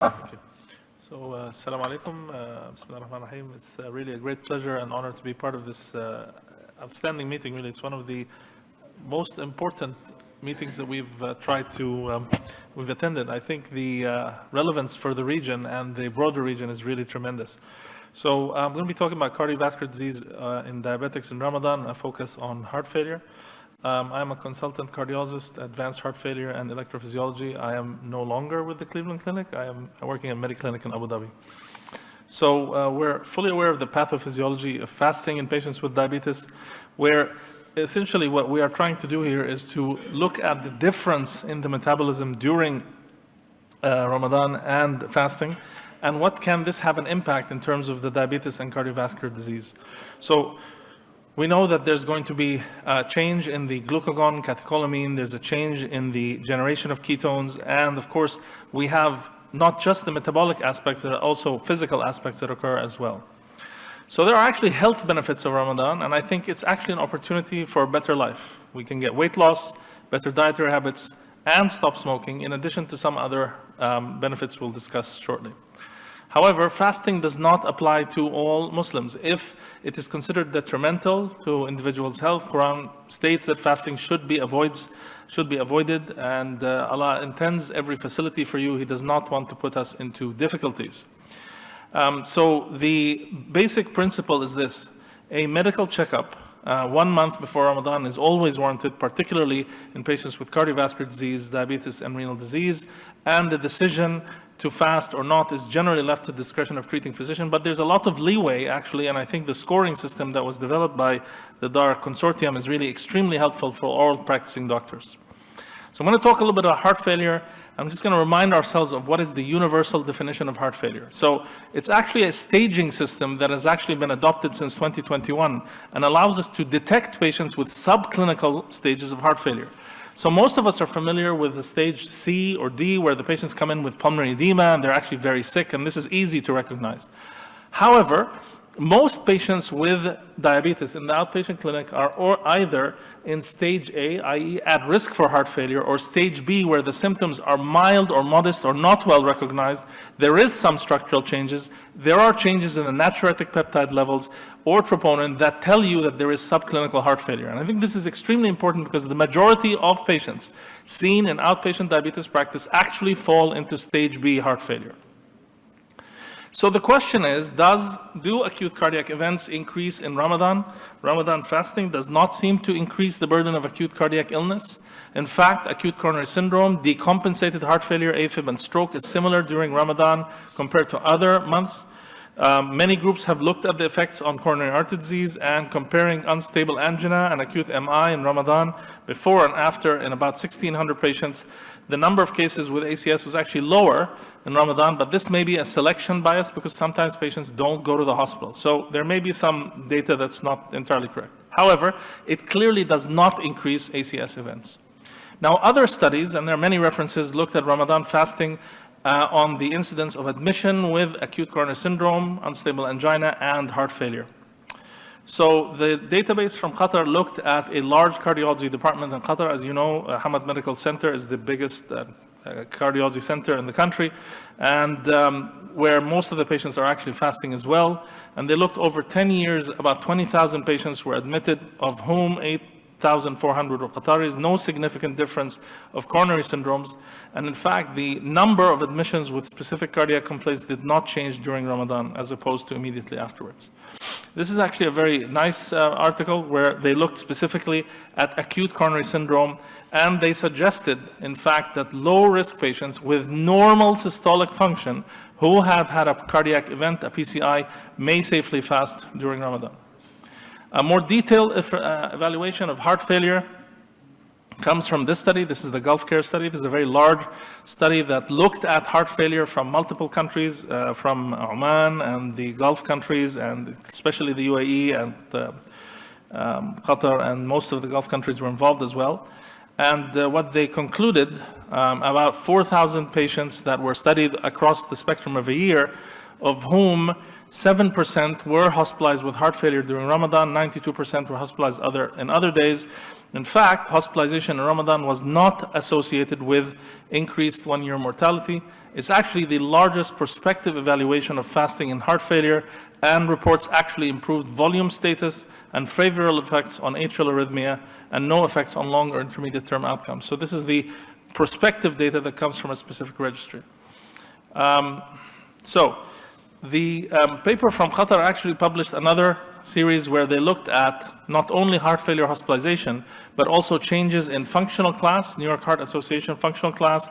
Thank you. So, Assalamu alaikum. Bismillah ar-Rahman ar-Rahim. It's really a great pleasure and honor to be part of this outstanding meeting. Really, it's one of the most important meetings that we've attended. I think the relevance for the region and the broader region is really tremendous. So I'm going to be talking about cardiovascular disease in diabetics in Ramadan, a focus on heart failure. I'm a consultant cardiologist, advanced heart failure and electrophysiology. I am no longer with the Cleveland Clinic. I am working at Mediclinic in Abu Dhabi. So we're fully aware of the pathophysiology of fasting in patients with diabetes, where essentially what we are trying to do here is to look at the difference in the metabolism during Ramadan and fasting, and what can this have an impact in terms of the diabetes and cardiovascular disease. So we know that there's going to be a change in the glucagon, catecholamine, there's a change in the generation of ketones, and of course, we have not just the metabolic aspects, there are also physical aspects that occur as well. So there are actually health benefits of Ramadan, and I think it's actually an opportunity for a better life. We can get weight loss, better dietary habits, and stop smoking, in addition to some other benefits we'll discuss shortly. However, fasting does not apply to all Muslims. If it is considered detrimental to individuals' health, Quran states that fasting should be avoided, and Allah intends every facility for you. He does not want to put us into difficulties. So the basic principle is this: a medical checkup 1 month before Ramadan is always warranted, particularly in patients with cardiovascular disease, diabetes, and renal disease, and the decision to fast or not is generally left to the discretion of treating physician, but there's a lot of leeway actually, and I think the scoring system that was developed by the DAR consortium is really extremely helpful for all practicing doctors. So I'm going to talk a little bit about heart failure. I'm just going to remind ourselves of what is the universal definition of heart failure. So it's actually a staging system that has actually been adopted since 2021 and allows us to detect patients with subclinical stages of heart failure. So most of us are familiar with the stage C or D, where the patients come in with pulmonary edema and they're actually very sick, and this is easy to recognize. However, most patients with diabetes in the outpatient clinic are either in stage A, i.e. at risk for heart failure, or stage B, where the symptoms are mild or modest or not well recognized. There is some structural changes. There are changes in the natriuretic peptide levels or troponin that tell you that there is subclinical heart failure. And I think this is extremely important because the majority of patients seen in outpatient diabetes practice actually fall into stage B heart failure. So the question is, do acute cardiac events increase in Ramadan? Ramadan fasting does not seem to increase the burden of acute cardiac illness. In fact, acute coronary syndrome, decompensated heart failure, AFib, and stroke is similar during Ramadan compared to other months. Many groups have looked at the effects on coronary artery disease and comparing unstable angina and acute MI in Ramadan before and after in about 1,600 patients. The number of cases with ACS was actually lower in Ramadan, but this may be a selection bias because sometimes patients don't go to the hospital. So there may be some data that's not entirely correct. However, it clearly does not increase ACS events. Now, other studies, and there are many references, looked at Ramadan fasting on the incidence of admission with acute coronary syndrome, unstable angina, and heart failure. So the database from Qatar looked at a large cardiology department in Qatar. As you know, Hamad Medical Center is the biggest cardiology center in the country, and where most of the patients are actually fasting as well. And they looked over 10 years, about 20,000 patients were admitted, of whom 8,400 were Qataris, no significant difference of coronary syndromes. And in fact, the number of admissions with specific cardiac complaints did not change during Ramadan as opposed to immediately afterwards. This is actually a very nice article where they looked specifically at acute coronary syndrome, and they suggested, in fact, that low-risk patients with normal systolic function who have had a cardiac event, a PCI, may safely fast during Ramadan. A more detailed evaluation of heart failure comes from this study. This is the Gulf Care study. This is a very large study that looked at heart failure from multiple countries, from Oman and the Gulf countries, and especially the UAE and Qatar, and most of the Gulf countries were involved as well. And what they concluded, about 4,000 patients that were studied across the spectrum of a year, of whom 7% were hospitalized with heart failure during Ramadan, 92% were hospitalized in other days. In fact, hospitalization in Ramadan was not associated with increased one-year mortality. It's actually the largest prospective evaluation of fasting in heart failure and reports actually improved volume status and favorable effects on atrial arrhythmia and no effects on long or intermediate term outcomes. So this is the prospective data that comes from a specific registry. The paper from Qatar actually published another series where they looked at not only heart failure hospitalization, but also changes in functional class, New York Heart Association functional class,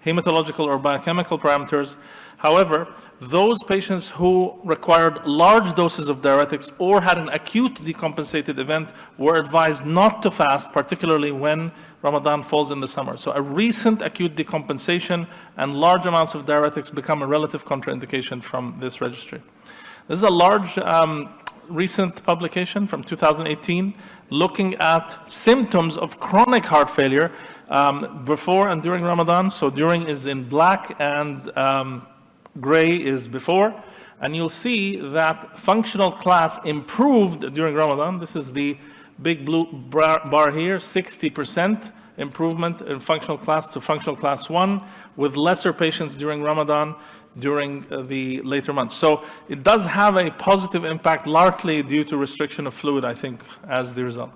hematological or biochemical parameters. However, those patients who required large doses of diuretics or had an acute decompensated event were advised not to fast, particularly when Ramadan falls in the summer. So a recent acute decompensation and large amounts of diuretics become a relative contraindication from this registry. This is a large recent publication from 2018 looking at symptoms of chronic heart failure before and during Ramadan. So during is in black and gray is before. And you'll see that functional class improved during Ramadan. This is the big blue bar here, 60% improvement in functional class to functional class 1 with lesser patients during Ramadan during the later months. So it does have a positive impact, largely due to restriction of fluid, I think, as the result.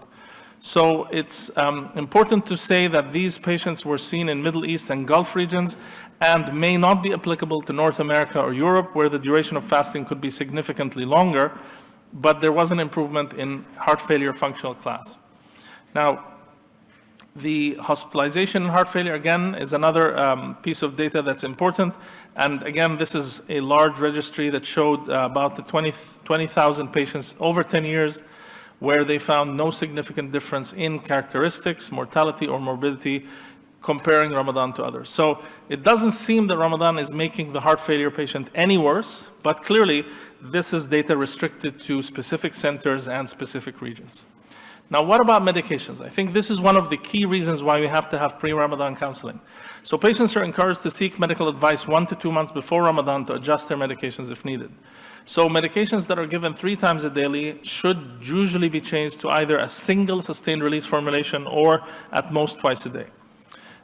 So it's important to say that these patients were seen in Middle East and Gulf regions and may not be applicable to North America or Europe, where the duration of fasting could be significantly longer, but there was an improvement in heart failure functional class. Now, the hospitalization in heart failure, again, is another piece of data that's important. And again, this is a large registry that showed about the 20,000 patients over 10 years, where they found no significant difference in characteristics, mortality, or morbidity comparing Ramadan to others. So it doesn't seem that Ramadan is making the heart failure patient any worse, but clearly this is data restricted to specific centers and specific regions. Now, what about medications? I think this is one of the key reasons why we have to have pre-Ramadan counseling. So patients are encouraged to seek medical advice 1 to 2 months before Ramadan to adjust their medications if needed. So medications that are given 3 times a daily should usually be changed to either a single sustained release formulation or at most twice a day.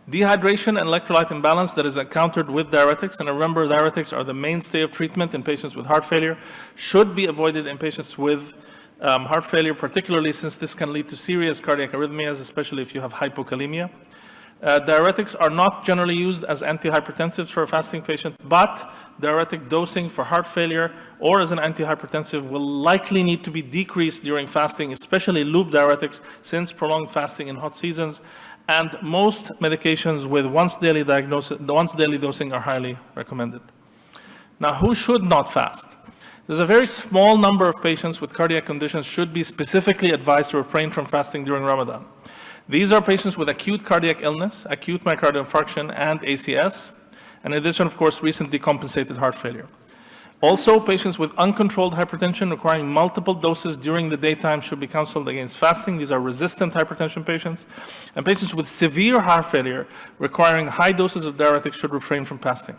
Dehydration and electrolyte imbalance that is encountered with diuretics, and remember diuretics are the mainstay of treatment in patients with heart failure, should be avoided in patients with heart failure, particularly since this can lead to serious cardiac arrhythmias, especially if you have hypokalemia. Diuretics are not generally used as antihypertensives for a fasting patient, but diuretic dosing for heart failure or as an antihypertensive will likely need to be decreased during fasting, especially loop diuretics, since prolonged fasting in hot seasons. And most medications with once daily dosing are highly recommended. Now, who should not fast? There's a very small number of patients with cardiac conditions should be specifically advised to refrain from fasting during Ramadan. These are patients with acute cardiac illness, acute myocardial infarction, and ACS, and in addition, of course, recent decompensated heart failure. Also, patients with uncontrolled hypertension requiring multiple doses during the daytime should be counseled against fasting. These are resistant hypertension patients. And patients with severe heart failure requiring high doses of diuretics should refrain from fasting.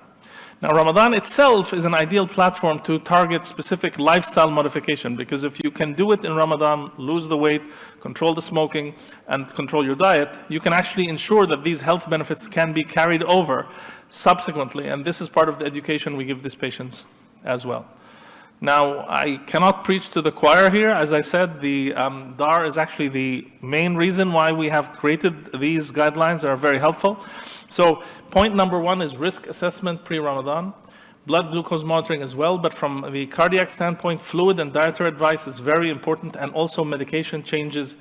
Now, Ramadan itself is an ideal platform to target specific lifestyle modification, because if you can do it in Ramadan, lose the weight, control the smoking, and control your diet, you can actually ensure that these health benefits can be carried over subsequently. And this is part of the education we give these patients as well. Now, I cannot preach to the choir here. As I said, the DAR is actually the main reason why we have created these guidelines that are very helpful. So point number 1 is risk assessment pre-Ramadan, blood glucose monitoring as well, but from the cardiac standpoint, fluid and dietary advice is very important, and also medication changes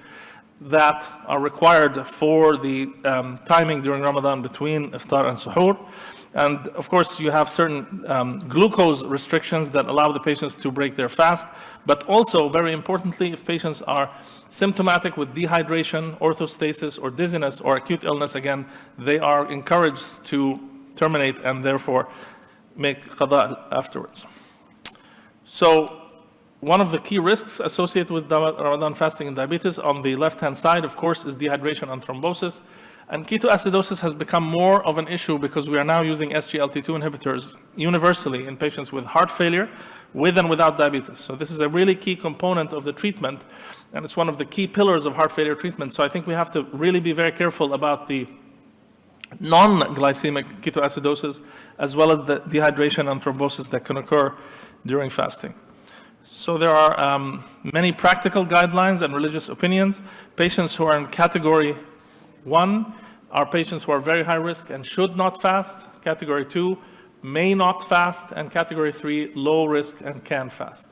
that are required for the timing during Ramadan between iftar and suhoor. And of course, you have certain glucose restrictions that allow the patients to break their fast, but also, very importantly, if patients are symptomatic with dehydration, orthostasis, or dizziness, or acute illness, again, they are encouraged to terminate and therefore make qada afterwards. So one of the key risks associated with Ramadan fasting and diabetes on the left-hand side, of course, is dehydration and thrombosis. And ketoacidosis has become more of an issue because we are now using SGLT2 inhibitors universally in patients with heart failure, with and without diabetes. So this is a really key component of the treatment, and it's one of the key pillars of heart failure treatment. So I think we have to really be very careful about the non-glycemic ketoacidosis, as well as the dehydration and thrombosis that can occur during fasting. So there are many practical guidelines and religious opinions. Patients who are in category 1 are patients who are very high risk and should not fast. Category 2 may not fast, and category 3 low risk and can fast.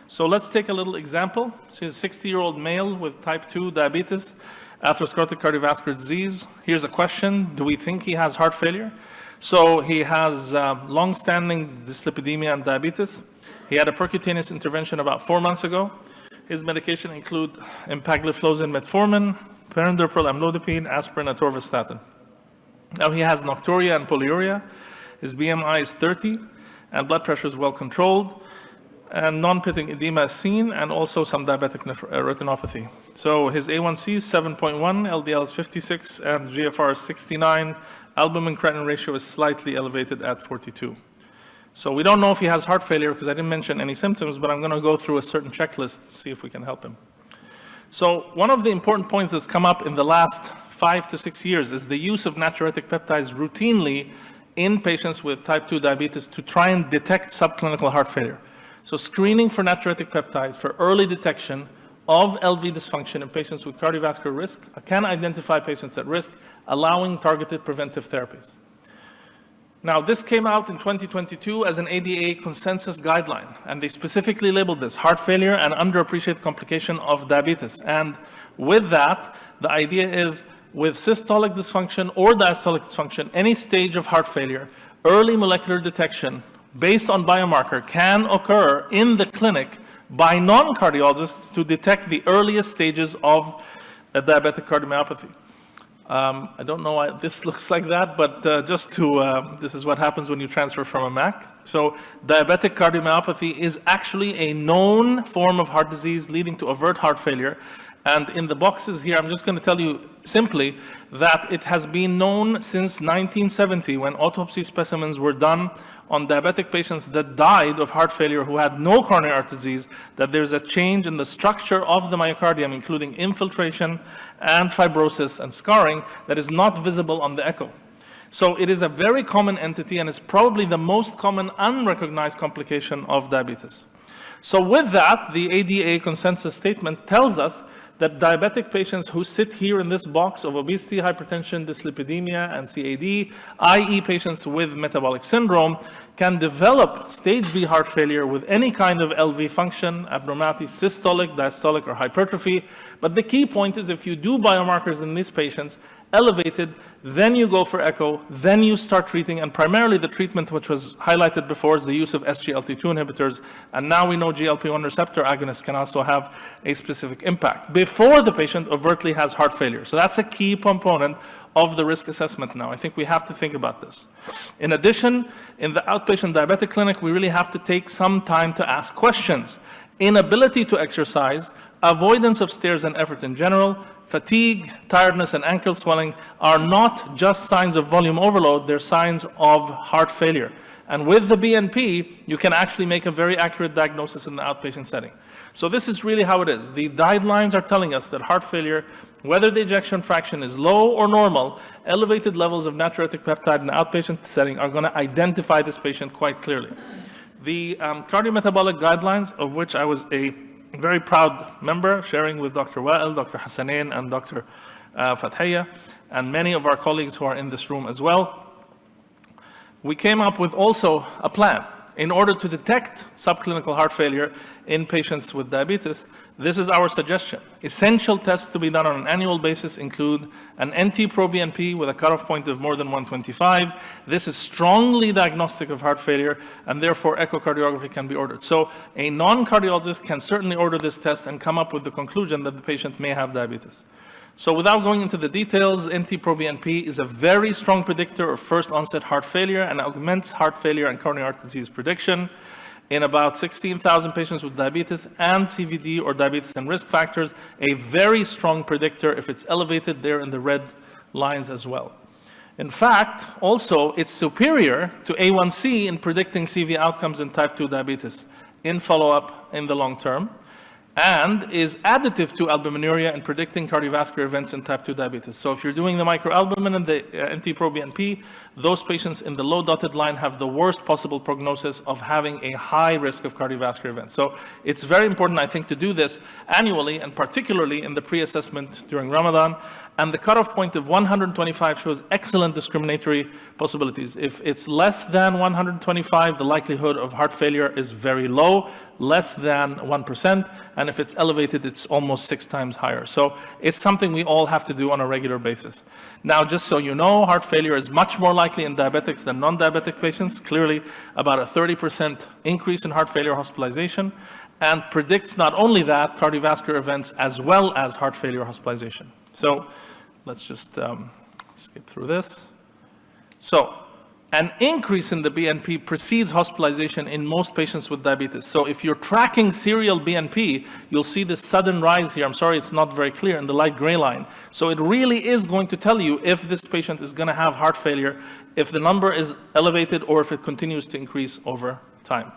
So let's take a little example. So he's a 60-year-old male with type 2 diabetes, atherosclerotic cardiovascular disease. Here's a question: do we think he has heart failure? So he has long-standing dyslipidemia and diabetes. He had a percutaneous intervention about 4 months ago. His medication include empagliflozin, metformin, perindopril, amlodipine, aspirin, atorvastatin. Now he has nocturia and polyuria. His BMI is 30, and blood pressure is well controlled, and non-pitting edema is seen, and also some diabetic retinopathy. So his A1C is 7.1, LDL is 56, and GFR is 69. Albumin-creatinine ratio is slightly elevated at 42. So we don't know if he has heart failure because I didn't mention any symptoms, but I'm going to go through a certain checklist to see if we can help him. So one of the important points that's come up in the last 5 to 6 years is the use of natriuretic peptides routinely in patients with type 2 diabetes to try and detect subclinical heart failure. So screening for natriuretic peptides for early detection of LV dysfunction in patients with cardiovascular risk can identify patients at risk, allowing targeted preventive therapies. Now, this came out in 2022 as an ADA consensus guideline, and they specifically labeled this heart failure and underappreciated complication of diabetes. And with that, the idea is with systolic dysfunction or diastolic dysfunction, any stage of heart failure, early molecular detection based on biomarker can occur in the clinic by non-cardiologists to detect the earliest stages of a diabetic cardiomyopathy. I don't know why this looks like that, but this is what happens when you transfer from a Mac. So diabetic cardiomyopathy is actually a known form of heart disease leading to overt heart failure. And in the boxes here, I'm just going to tell you simply that it has been known since 1970 when autopsy specimens were done on diabetic patients that died of heart failure who had no coronary artery disease, that there's a change in the structure of the myocardium, including infiltration and fibrosis and scarring, that is not visible on the echo. So it is a very common entity, and it's probably the most common unrecognized complication of diabetes. So with that, the ADA consensus statement tells us that diabetic patients who sit here in this box of obesity, hypertension, dyslipidemia, and CAD, i.e. patients with metabolic syndrome, can develop stage B heart failure with any kind of LV function, abnormality, systolic, diastolic, or hypertrophy. But the key point is if you do biomarkers in these patients, elevated, then you go for echo, then you start treating, and primarily the treatment which was highlighted before is the use of SGLT2 inhibitors, and now we know GLP-1 receptor agonists can also have a specific impact before the patient overtly has heart failure. So that's a key component of the risk assessment now. I think we have to think about this. In addition, in the outpatient diabetic clinic, we really have to take some time to ask questions. Inability to exercise, avoidance of stairs and effort in general, fatigue, tiredness, and ankle swelling are not just signs of volume overload, they're signs of heart failure. And with the BNP, you can actually make a very accurate diagnosis in the outpatient setting. So this is really how it is. The guidelines are telling us that heart failure, whether the ejection fraction is low or normal, elevated levels of natriuretic peptide in the outpatient setting are going to identify this patient quite clearly. The cardiometabolic guidelines, of which I was a very proud member, sharing with Dr. Wael, Dr. Hassanein, and Dr. Fathia, and many of our colleagues who are in this room as well, we came up with also a plan in order to detect subclinical heart failure in patients with diabetes. This is our suggestion. Essential tests to be done on an annual basis include an NT-proBNP with a cutoff point of more than 125. This is strongly diagnostic of heart failure, and therefore echocardiography can be ordered. So a non-cardiologist can certainly order this test and come up with the conclusion that the patient may have diabetes. So without going into the details, NT-proBNP is a very strong predictor of first onset heart failure and augments heart failure and coronary artery disease prediction in about 16,000 patients with diabetes and CVD or diabetes and risk factors, a very strong predictor if it's elevated there in the red lines as well. In fact, also, it's superior to A1C in predicting CV outcomes in type 2 diabetes in follow-up in the long term, and is additive to albuminuria in predicting cardiovascular events in type 2 diabetes. So if you're doing the microalbumin and the NT-proBNP, those patients in the low dotted line have the worst possible prognosis of having a high risk of cardiovascular events. So it's very important, I think, to do this annually, and particularly in the pre-assessment during Ramadan. And the cutoff point of 125 shows excellent discriminatory possibilities. If it's less than 125, the likelihood of heart failure is very low, less than 1%, and if it's elevated, it's almost 6 times higher. So it's something we all have to do on a regular basis. Now, just so you know, heart failure is much more likely in diabetics than non-diabetic patients, clearly about a 30% increase in heart failure hospitalization, and predicts not only that, cardiovascular events as well as heart failure hospitalization. So let's just skip through this. So an increase in the BNP precedes hospitalization in most patients with diabetes. So if you're tracking serial BNP, you'll see this sudden rise here. I'm sorry, it's not very clear in the light gray line. So it really is going to tell you if this patient is going to have heart failure, if the number is elevated, or if it continues to increase over time.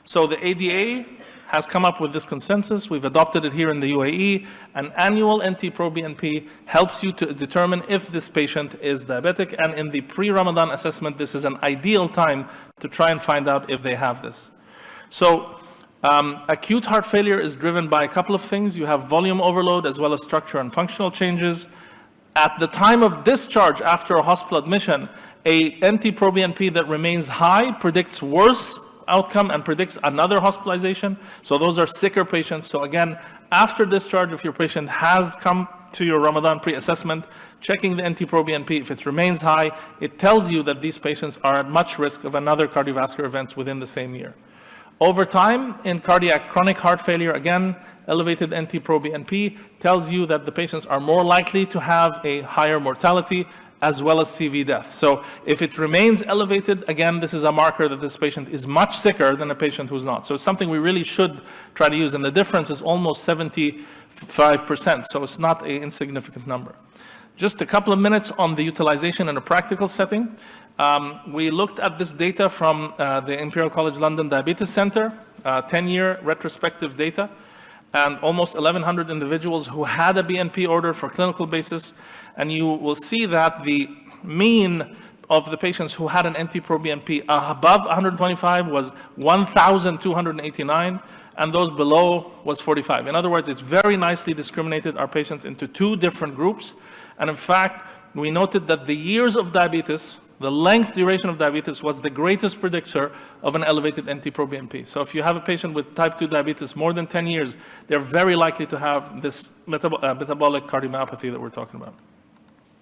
So the ADA has come up with this consensus. We've adopted it here in the UAE. An annual NT-proBNP helps you to determine if this patient is diabetic, and in the pre-Ramadan assessment, this is an ideal time to try and find out if they have this. So acute heart failure is driven by a couple of things. You have volume overload as well as structure and functional changes. At the time of discharge after a hospital admission, a NT-proBNP that remains high predicts worse outcome and predicts another hospitalization. So those are sicker patients. So again, after discharge, if your patient has come to your Ramadan pre-assessment, checking the NT-proBNP, if it remains high, it tells you that these patients are at much risk of another cardiovascular event within the same year. Over time, in cardiac chronic heart failure, again, elevated NT-proBNP tells you that the patients are more likely to have a higher mortality as well as CV death. So if it remains elevated, again, this is a marker that this patient is much sicker than a patient who's not. So it's something we really should try to use, and the difference is almost 75%, so it's not an insignificant number. Just a couple of minutes on the utilization in a practical setting. We looked at this data from the Imperial College London Diabetes Center, 10-year retrospective data, and almost 1,100 individuals who had a BNP order for clinical basis. And you will see that the mean of the patients who had an NT-proBNP above 125 was 1,289, and those below was 45. In other words, it's very nicely discriminated our patients into 2 different groups. And in fact, we noted that the years of diabetes, the length duration of diabetes, was the greatest predictor of an elevated NT-proBNP. So if you have a patient with type 2 diabetes more than 10 years, they're very likely to have this metabolic cardiomyopathy that we're talking about.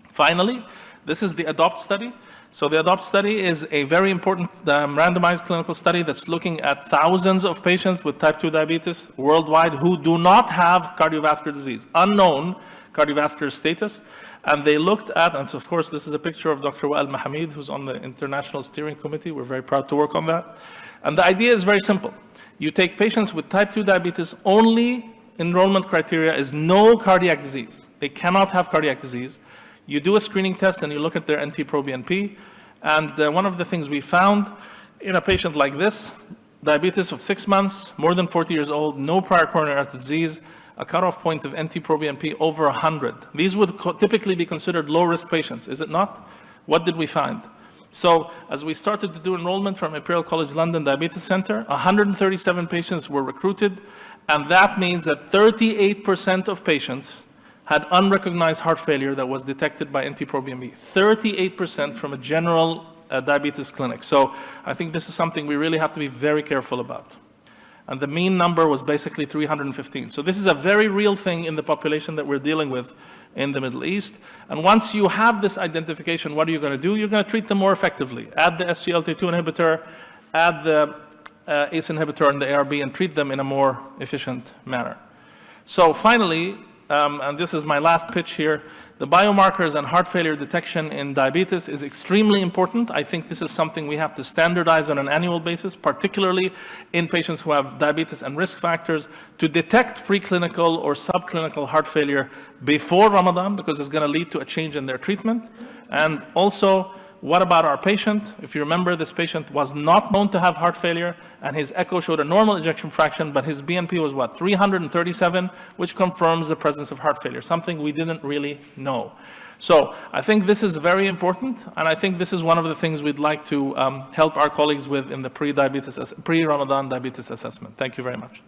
Finally, this is the ADOPT study. So the ADOPT study is a very important randomized clinical study that's looking at thousands of patients with type 2 diabetes worldwide who do not have cardiovascular disease, unknown cardiovascular status. And they looked at, and so of course, this is a picture of Dr. Wael Mahamid, who's on the International Steering Committee. We're very proud to work on that. And the idea is very simple. You take patients with type 2 diabetes, only enrollment criteria is no cardiac disease. They cannot have cardiac disease. You do a screening test and you look at their NT-proBNP. And one of the things we found in a patient like this, diabetes of 6 months, more than 40 years old, no prior coronary artery disease, a cutoff point of NT-proBNP over 100. These would typically be considered low-risk patients, is it not? What did we find? So as we started to do enrollment from Imperial College London Diabetes Center, 137 patients were recruited, and that means that 38% of patients had unrecognized heart failure that was detected by NT-proBNP, 38% from a general diabetes clinic. So I think this is something we really have to be very careful about. And the mean number was basically 315. So this is a very real thing in the population that we're dealing with in the Middle East. And once you have this identification, what are you going to do? You're going to treat them more effectively. Add the SGLT2 inhibitor, add the ACE inhibitor and the ARB, and treat them in a more efficient manner. So finally, and this is my last pitch here, the biomarkers and heart failure detection in diabetes is extremely important. I think this is something we have to standardize on an annual basis, particularly in patients who have diabetes and risk factors, to detect preclinical or subclinical heart failure before Ramadan, because it's going to lead to a change in their treatment. And also, what about our patient? If you remember, this patient was not known to have heart failure, and his echo showed a normal ejection fraction, but his BNP was what, 337, which confirms the presence of heart failure, something we didn't really know. So I think this is very important, and I think this is one of the things we'd like to help our colleagues with in the pre-Ramadan diabetes assessment. Thank you very much.